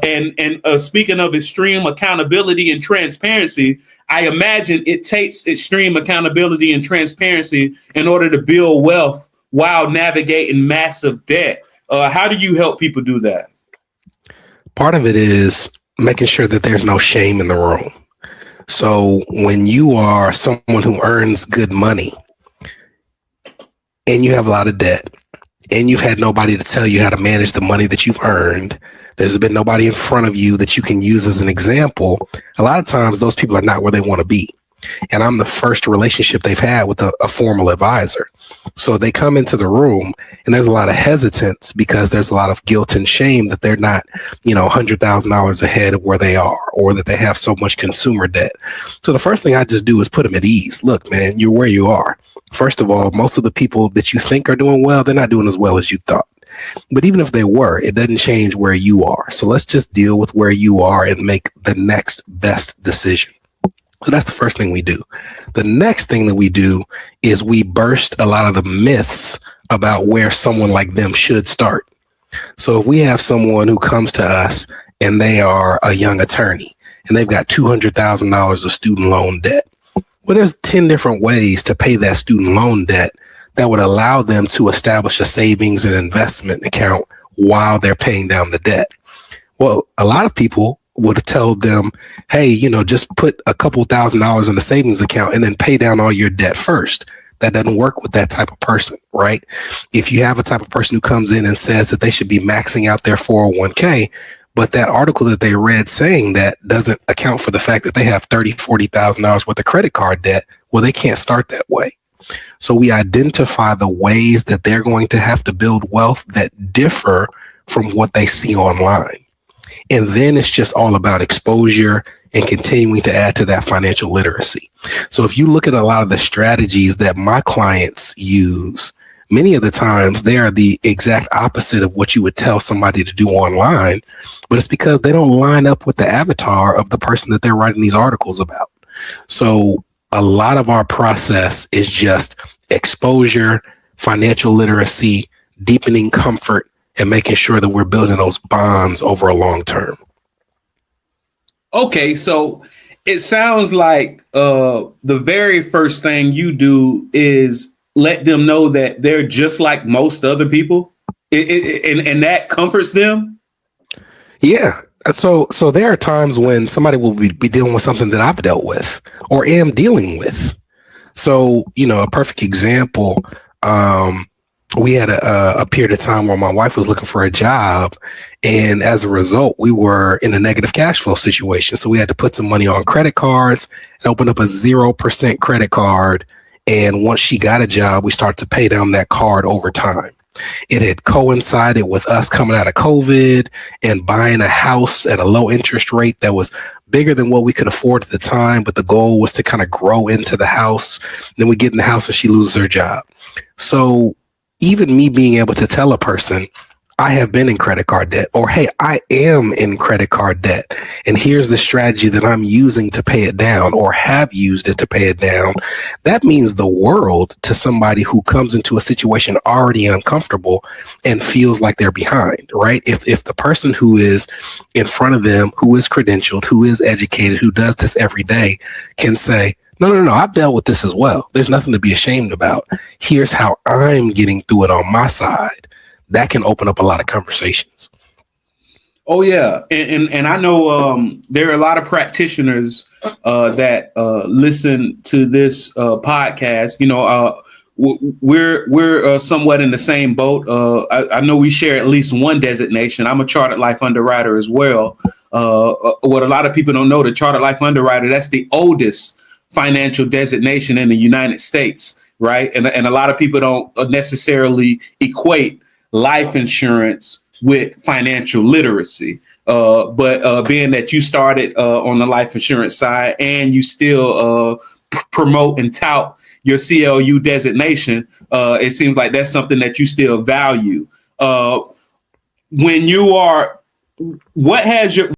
And speaking of extreme accountability and transparency, I imagine it takes extreme accountability and transparency in order to build wealth while navigating massive debt. How do you help people do that? Part of it is making sure that there's no shame in the room. So when you are someone who earns good money and you have a lot of debt and you've had nobody to tell you how to manage the money that you've earned, there's been nobody in front of you that you can use as an example. A lot of times those people are not where they want to be. And I'm the first relationship they've had with a formal advisor. So they come into the room and there's a lot of hesitance because there's a lot of guilt and shame that they're not, $100,000 ahead of where they are, or that they have so much consumer debt. So the first thing I just do is put them at ease. Look, man, you're where you are. First of all, most of the people that you think are doing well, they're not doing as well as you thought. But even if they were, it doesn't change where you are. So let's just deal with where you are and make the next best decision. So that's the first thing we do. The next thing that we do is we burst a lot of the myths about where someone like them should start. So if we have someone who comes to us and they are a young attorney and they've got $200,000 of student loan debt, well, there's 10 different ways to pay that student loan debt that would allow them to establish a savings and investment account while they're paying down the debt. Well, a lot of people would have told them, hey, just put a couple $1,000s in the savings account and then pay down all your debt first. That doesn't work with that type of person, right? If you have a type of person who comes in and says that they should be maxing out their 401k, but that article that they read saying that doesn't account for the fact that they have $30,000, $40,000 worth of credit card debt, well, they can't start that way. So we identify the ways that they're going to have to build wealth that differ from what they see online. And then it's just all about exposure and continuing to add to that financial literacy. So if you look at a lot of the strategies that my clients use, many of the times they are the exact opposite of what you would tell somebody to do online, but it's because they don't line up with the avatar of the person that they're writing these articles about. So a lot of our process is just exposure, financial literacy, deepening comfort, and making sure that we're building those bonds over a long term. Okay, so it sounds like the very first thing you do is let them know that they're just like most other people, and that comforts them. Yeah. So there are times when somebody will be dealing with something that I've dealt with or am dealing with. So, a perfect example, we had a period of time where my wife was looking for a job. And as a result, we were in a negative cash flow situation. So we had to put some money on credit cards and open up a 0% credit card. And once she got a job, we started to pay down that card over time. It had coincided with us coming out of COVID and buying a house at a low interest rate that was bigger than what we could afford at the time. But the goal was to kind of grow into the house. Then we get in the house and she loses her job. So even me being able to tell a person, I have been in credit card debt, or, hey, I am in credit card debt, and here's the strategy that I'm using to pay it down, or have used it to pay it down, that means the world to somebody who comes into a situation already uncomfortable and feels like they're behind, right? If the person who is in front of them, who is credentialed, who is educated, who does this every day, can say, no, I've dealt with this as well. There's nothing to be ashamed about. Here's how I'm getting through it on my side. That can open up a lot of conversations. Oh, yeah. And I know there are a lot of practitioners that listen to this podcast. We're somewhat in the same boat. I know we share at least one designation. I'm a chartered life underwriter as well. What a lot of people don't know, the chartered life underwriter, that's the oldest financial designation in the United States, right? And a lot of people don't necessarily equate life insurance with financial literacy. But being that you started on the life insurance side and you still promote and tout your CLU designation, it seems like that's something that you still value. What has your